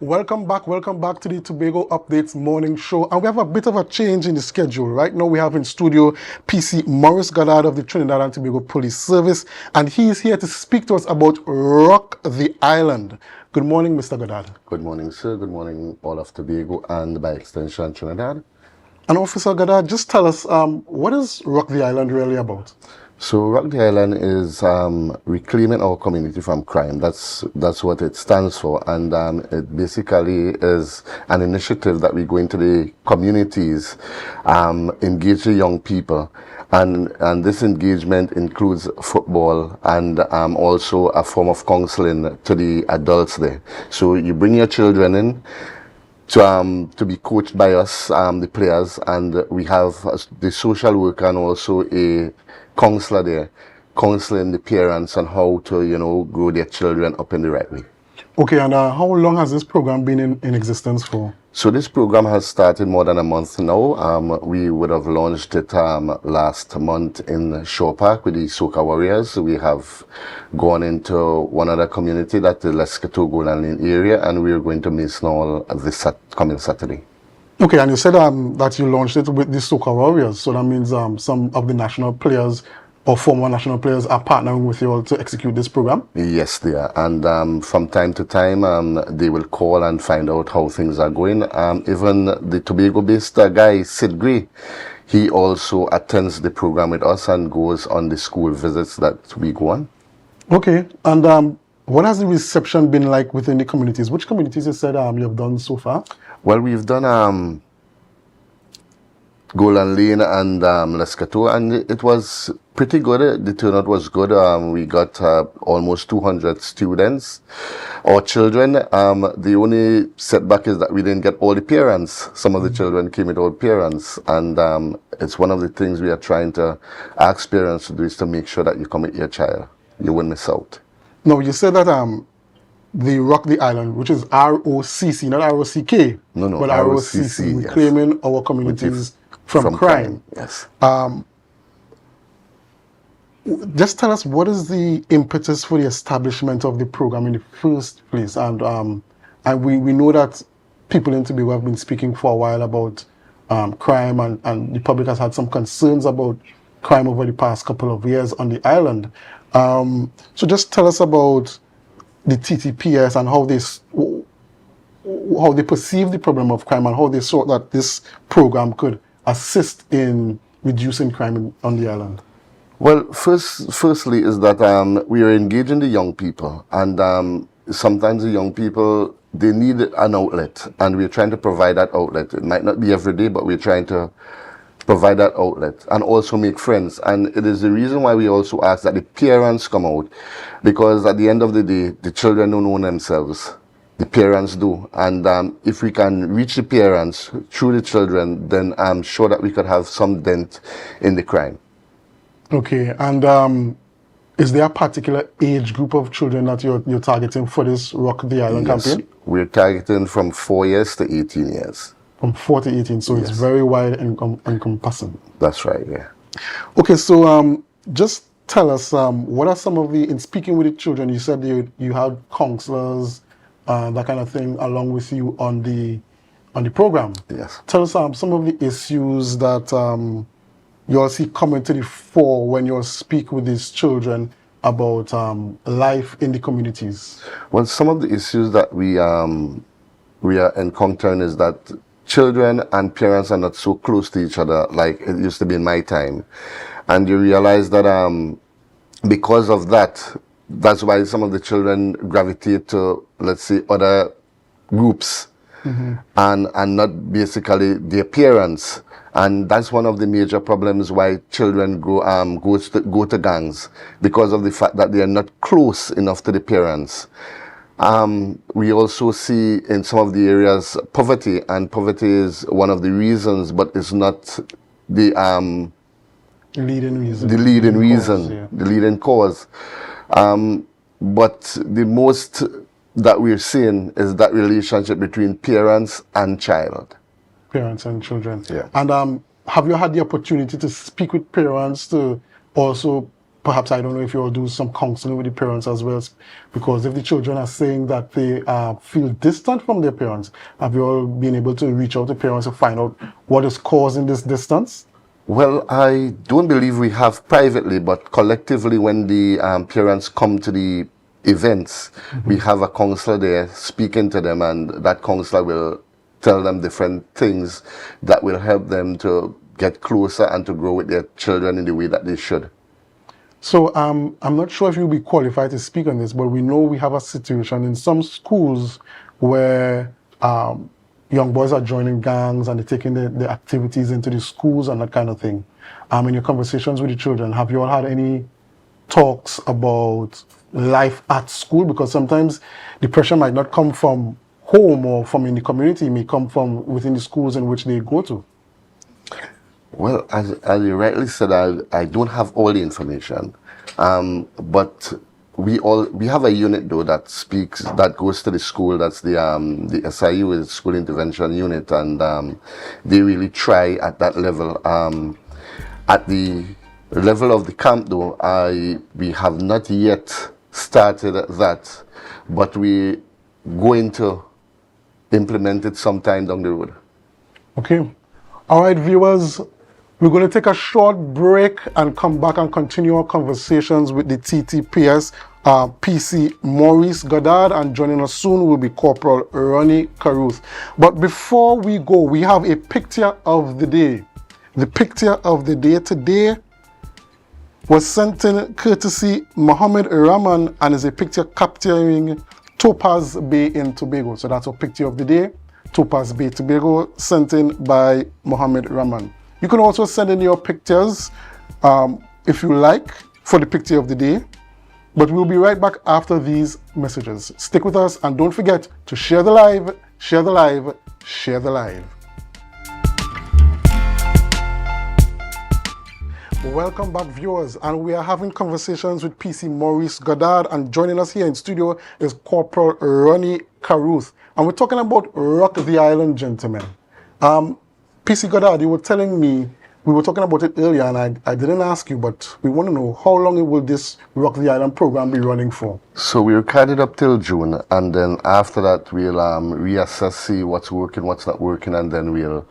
Welcome back to the Tobago Updates morning show. And we have a bit of a change in the schedule. Right now we have in studio PC Maurice Goddard of the Trinidad and Tobago Police Service, and he is here to speak to us about ROCC the Island. Good morning, Mr. Goddard. Good morning, sir. Good morning, all of Tobago and by extension Trinidad. And Officer Goddard, just tell us, what is ROCC the Island really about? So ROCC the Island is reclaiming our community from crime. That's what it stands for, and it basically is an initiative that we go into the communities, engage the young people, and this engagement includes football and also a form of counseling to the adults there. So you bring your children in to be coached by us, the players, and we have the social worker and also a counselor there, counseling the parents on how to, grow their children up in the right way. Okay, and how long has this program been in existence for? So this program has started more than a month now. We would have launched it last month in Shore Park with the Soca Warriors. We have gone into one other community, that's the Lescato Golden Lane area, and we're going to Mason Hall this coming Saturday. Okay, and you said that you launched it with the Soca Warriors, so that means some of the national players or former national players are partnering with you all to execute this program? Yes, they are. And from time to time, they will call and find out how things are going. Even the Tobago-based guy, Sid Gray, he also attends the program with us and goes on the school visits that we go on. Okay, and what has the reception been like within the communities? Which communities you said you have done so far? Well, we've done Golden Lane and Lescato, and it was pretty good. The turnout was good. We got almost 200 students or children. The only setback is that we didn't get all the parents. Some of the children came without parents, and it's one of the things we are trying to ask parents to do is to make sure that you come with your child. You won't miss out. No, you said that the ROCC the Island, which is ROCC, not ROCK, but ROCC, reclaiming our communities from crime. Yes. Just tell us, what is the impetus for the establishment of the program in the first place? And we know that people in Tobago have been speaking for a while about crime, and the public has had some concerns about crime over the past couple of years on the island. So just tell us about the TTPS and how they perceive the problem of crime and how they saw that this program could assist in reducing crime on the island. Well, firstly is that we are engaging the young people, and sometimes the young people, they need an outlet, and we're trying to provide that outlet. It might not be every day, but we're trying to provide that outlet and also make friends. And it is the reason why we also ask that the parents come out, because at the end of the day, the children don't know themselves. The parents do. And if we can reach the parents through the children, then I'm sure that we could have some dent in the crime. Okay, and is there a particular age group of children that you're targeting for this ROCC the Island campaign? We're targeting from 4 years to 18 years. From 4 to 18, so it's very wide and encompassing. That's right, yeah. Okay, so just tell us, what are some of in speaking with the children, you said you had counselors, that kind of thing, along with you on the program. Yes. Tell us some of the issues that you all see coming to the fore when you speak with these children about life in the communities. Well, some of the issues that we are encountering is that children and parents are not so close to each other like it used to be in my time. And you realize that because of that, that's why some of the children gravitate to, let's say, other groups, and not basically their parents. And that's one of the major problems why children go to gangs, because of the fact that they are not close enough to the parents. We also see in some of the areas poverty, and poverty is one of the reasons, but it's not the leading cause. But the most that we're seeing is that relationship between parents and child. Parents and children. Yeah. And have you had the opportunity to speak with parents to also perhaps, I don't know if you'll do some counseling with the parents as well, because if the children are saying that they feel distant from their parents, have you all been able to reach out to parents to find out what is causing this distance? Well, I don't believe we have privately, but collectively, when the parents come to the events, we have a counselor there speaking to them, and that counselor will tell them different things that will help them to get closer and to grow with their children in the way that they should. So I'm not sure if you'll be qualified to speak on this, but we know we have a situation in some schools where young boys are joining gangs and they're taking the activities into the schools and that kind of thing. In your conversations with the children, have you all had any talks about life at school? Because sometimes the pressure might not come from home or from in the community, it may come from within the schools in which they go to. Well, as you rightly said, I don't have all the information, but we have a unit though that goes to the school. That's the SIU, is School Intervention Unit, and they really try at that level. At the level of the camp though, we have not yet started that, but we going to implement it sometime down the road. Okay. All right, viewers, we're going to take a short break and come back and continue our conversations with the TTPS PC Maurice Goddard, and joining us soon will be Corporal Ronnie Caruth. But before we go, we have a picture of the day. The picture of the day today was sent in courtesy Mohammed Rahman and is a picture capturing Topaz Bay in Tobago. So that's our picture of the day, Topaz Bay, Tobago, sent in by Mohammed Rahman. You can also send in your pictures if you like for the picture of the day. But we'll be right back after these messages. Stick with us and don't forget to share the live, share the live, share the live. Welcome back, viewers, and we are having conversations with PC Maurice Goddard, and joining us here in studio is Corporal Ronnie Caruth, and we're talking about ROCC the Island, gentlemen. PC Goddard, you were telling me, we were talking about it earlier, and I didn't ask you, but we want to know, how long will this ROCC the Island program be running for? So we're carried up till June, and then after that we'll reassess, see what's working, what's not working, and then we'll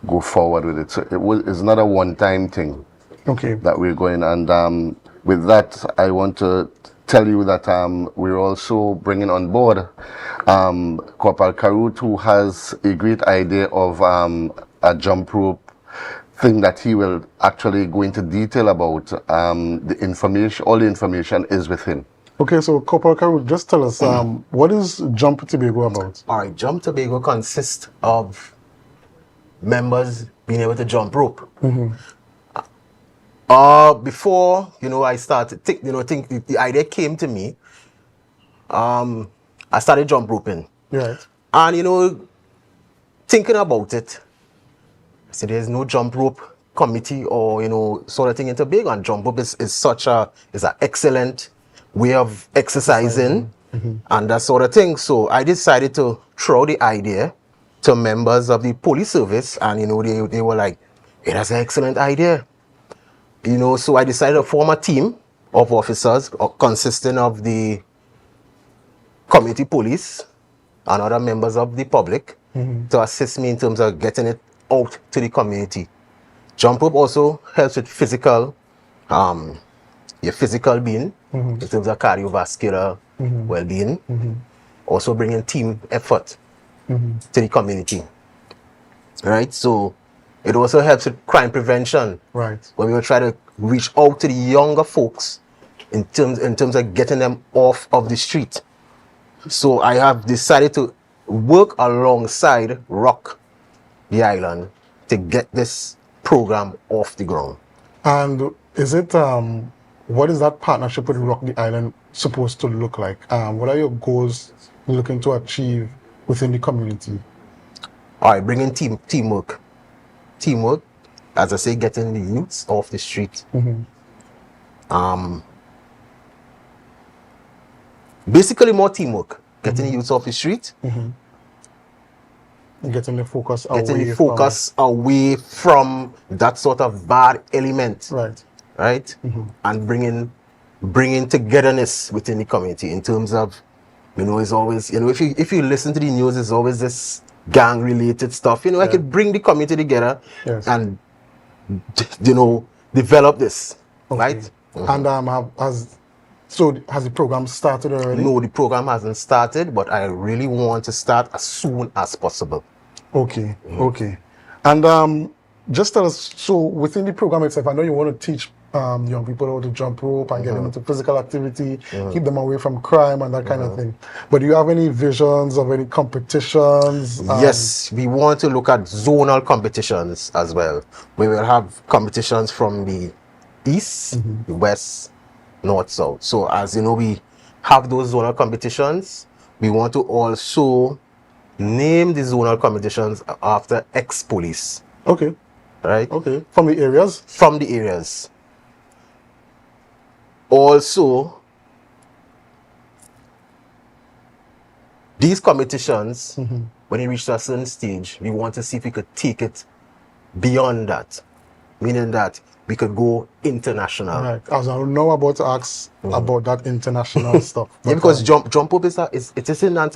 go forward with it. So it's not a one-time thing. Okay. That we're going, and with that, I want to tell you that we're also bringing on board Corporal Caruth, who has a great idea of a jump rope thing that he will actually go into detail about. The information, all the information is with him. Okay, so Corporal Caruth, just tell us, what is Jump Tobago about? All right, Jump Tobago consists of members being able to jump rope. Mm-hmm. Before, I started, the idea came to me, I started jump roping. Right. And, thinking about it, I said, there's no jump rope committee or, sort of thing in Tobago, and jump rope is an excellent way of exercising and that sort of thing. So I decided to throw the idea to members of the police service, and, they were like, hey, that's an excellent idea. So I decided to form a team of officers consisting of the community police and other members of the public to assist me in terms of getting it out to the community. Jump rope also helps with physical, your physical being, in terms of cardiovascular well-being. Also bringing team effort to the community. Right? So it also helps with crime prevention. Right. When we will try to reach out to the younger folks in terms of getting them off of the street. So I have decided to work alongside ROCC the Island to get this program off the ground. And is it, what is that partnership with ROCC the Island supposed to look like? What are your goals you're looking to achieve within the community? All right, bringing teamwork. Teamwork, as I say, getting the youths off the street. Basically more teamwork, getting the youths off the street. Getting the focus away from that sort of bad element. Right. right? And bringing togetherness within the community in terms of, it's always, if you listen to the news, it's always this gang related stuff. I could bring the community together Yes. and develop this, Okay. right? And has the program started already? No, the program hasn't started, but I really want to start as soon as possible. Okay, okay. And just tell us, so within the program itself, I know you want to teach young people how to jump rope and get them into physical activity, keep them away from crime and that kind of thing. But do you have any visions of any competitions? Yes, we want to look at zonal competitions as well. We will have competitions from the east, the west, north, south. So as we have those zonal competitions, we want to also name the zonal competitions after ex-police. Okay. Right? Okay. From the areas? From the areas. Also, these competitions, when it reaches a certain stage, we want to see if we could take it beyond that. Meaning that we could go international. Right. As I know about to ask about that international stuff. Yeah, because jump rope is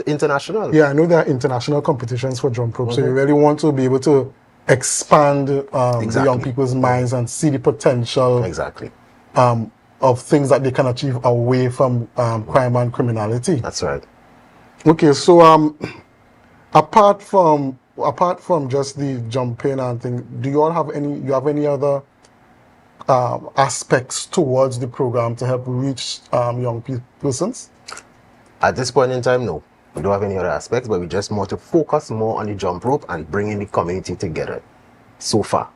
international. Yeah, I know there are international competitions for jump rope. So you really want to be able to expand the young people's minds and see the potential Exactly. Of things that they can achieve away from crime and criminality. That's right. Okay, so apart from just the jumping and thing, do you all have any other aspects towards the program to help reach young persons? At this point in time, no. We don't have any other aspects, but we just want to focus more on the jump rope and bringing the community together so far.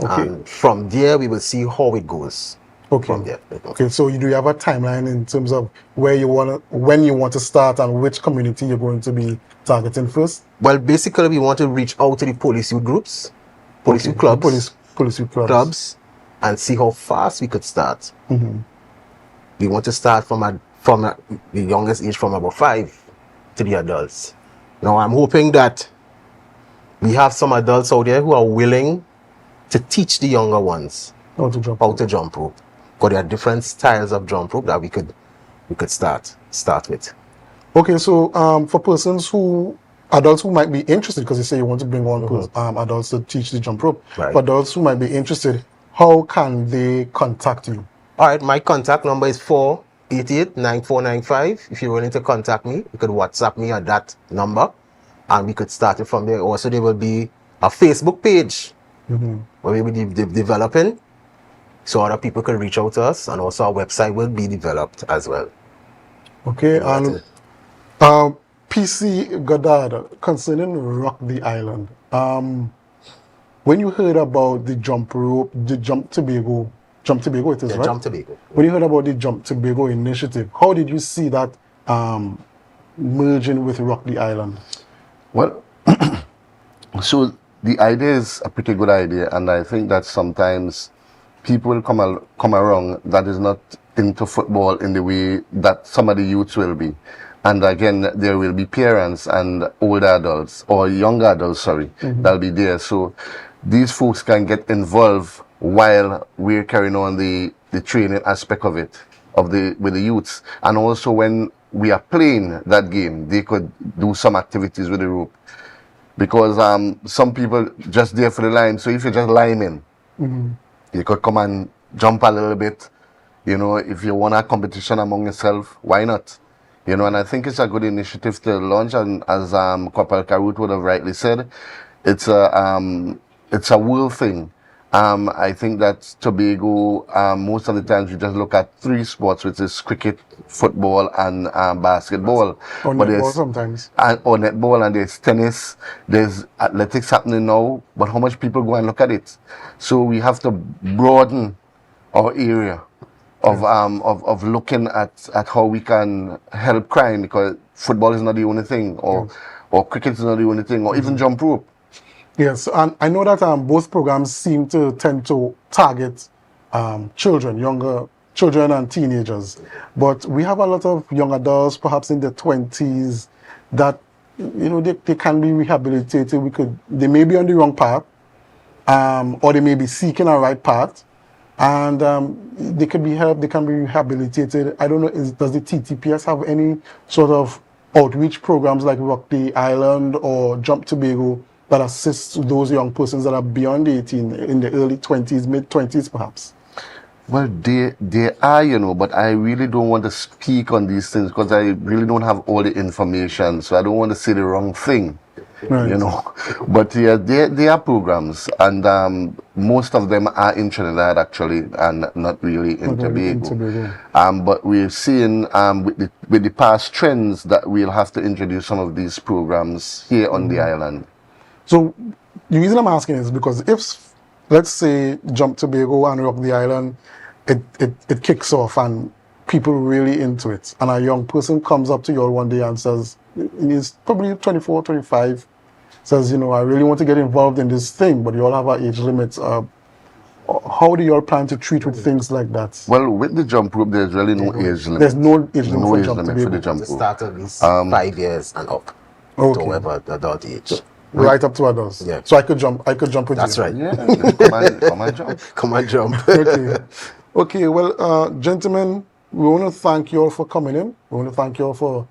Okay. And from there, we will see how it goes. Okay. From there. Okay, so do you have a timeline in terms of when you want to start and which community you're going to be targeting first? Well, basically, we want to reach out to the police youth groups, police youth clubs, police youth clubs, and see how fast we could start. We want to start from the youngest age, from about 5 to the adults. Now, I'm hoping that we have some adults out there who are willing to teach the younger ones how to jump rope. Because there are different styles of jump rope that we could start with. Okay, so for adults who might be interested, because you say you want to bring on adults to teach the jump rope, Right. for adults who might be interested, how can they contact you? All right, my contact number is 488-9495. If you're willing to contact me, you could WhatsApp me at that number, and we could start it from there. Also, there will be a Facebook page where we will be developing, so other people can reach out to us, and also our website will be developed as well. Okay, and PC Goddard, concerning Rock the Island, when you heard about the jump rope, the Jump Tobago it is, Yeah, right? Jump Tobago. When you heard about the Jump Tobago initiative, how did you see that merging with Rock the Island? Well, so the idea is a pretty good idea, and I think that sometimes people will come around that is not into football in the way that some of the youths will be. And again, there will be parents and older adults, or younger adults, that'll be there. So these folks can get involved while we're carrying on the training aspect of it, with the youths. And also when we are playing that game, they could do some activities with the rope. Because some people just there for the line. So if you're just lining, you could come and jump a little bit. If you want a competition among yourself, why not? And I think it's a good initiative to launch. And as Cpl Caruth would have rightly said, it's a world thing. I think that Tobago, most of the times we just look at 3 sports, which is cricket, football, and basketball. Or netball sometimes. Or netball, and there's tennis, there's athletics happening now, but how much people go and look at it? So we have to broaden our area of looking at how we can help crime, because football is not the only thing, or cricket is not the only thing, or even jump rope. Yes, and I know that both programs seem to tend to target younger children and teenagers, but we have a lot of young adults, perhaps in their 20s, that they can be rehabilitated. They may be on the wrong path, or they may be seeking a right path, and they could be helped, they can be rehabilitated. I don't know, does the TTPS have any sort of outreach programs like Rock the Island or Jump Tobago that assists those young persons that are beyond 18, in the early 20s, mid-20s perhaps? Well, they are, you know, but I really don't want to speak on these things because I really don't have all the information, so I don't want to say the wrong thing, Right. you know. But yeah, they are programs, and most of them are in Trinidad actually, and not really in Tobago. But we're seeing with the past trends that we'll have to introduce some of these programs here on the island. So the reason I'm asking is because if, let's say, Jump Tobago and Rock the Island, it kicks off and people really into it, and a young person comes up to you all one day and says, he's probably 24, 25, says, you know, I really want to get involved in this thing, but you all have our age limits. How do you all plan to treat with things like that? Well, with the jump rope, there's really no age limit. There's no age limit No for age Jump limit for the Tobago. jump To rope. start at least 5 years and up. Okay. To whatever the adult age. Right up to adults. Yeah. So I could jump with That's you. right. Yeah, come on, jump. Come on, jump. Okay. Okay, well, gentlemen, we want to thank you all for coming in. We want to thank you all for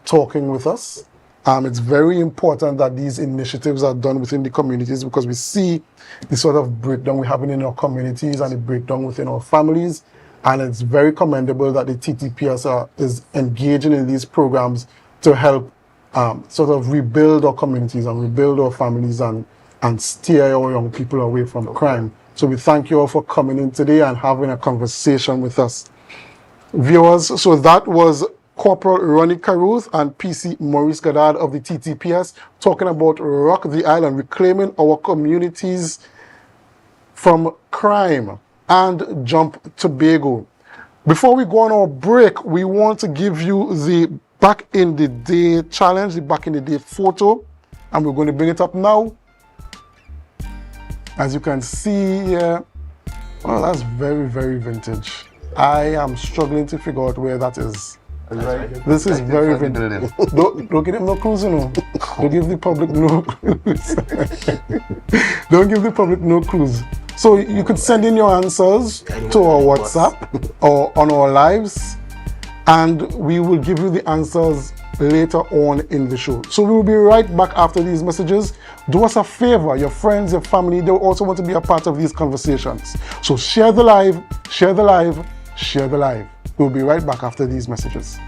talking with us. It's very important that these initiatives are done within the communities because we see the sort of breakdown we have in our communities and the breakdown within our families. And it's very commendable that the TTPS is engaging in these programs to help sort of rebuild our communities and rebuild our families and steer our young people away from crime. So we thank you all for coming in today and having a conversation with us. Viewers, so that was Corporal Ronnie Caruth and PC Maurice Goddard of the TTPS talking about Rock the Island, reclaiming our communities from crime, and Jump Tobago. Before we go on our break, we want to give you the Back in the Day challenge, the Back in the Day photo, and we're going to bring it up now. As you can see here, well, that's very, very vintage. I am struggling to figure out where that is. This is very vintage. Don't give them no clues, you know. Don't give the public no clues. Don't give the public no clues. So you could send in your answers to our WhatsApp or on our lives, and we will give you the answers later on in the show. So we will be right back after these messages. Do us a favor, your friends, your family, they also want to be a part of these conversations. So share the live, share the live, share the live. We'll be right back after these messages.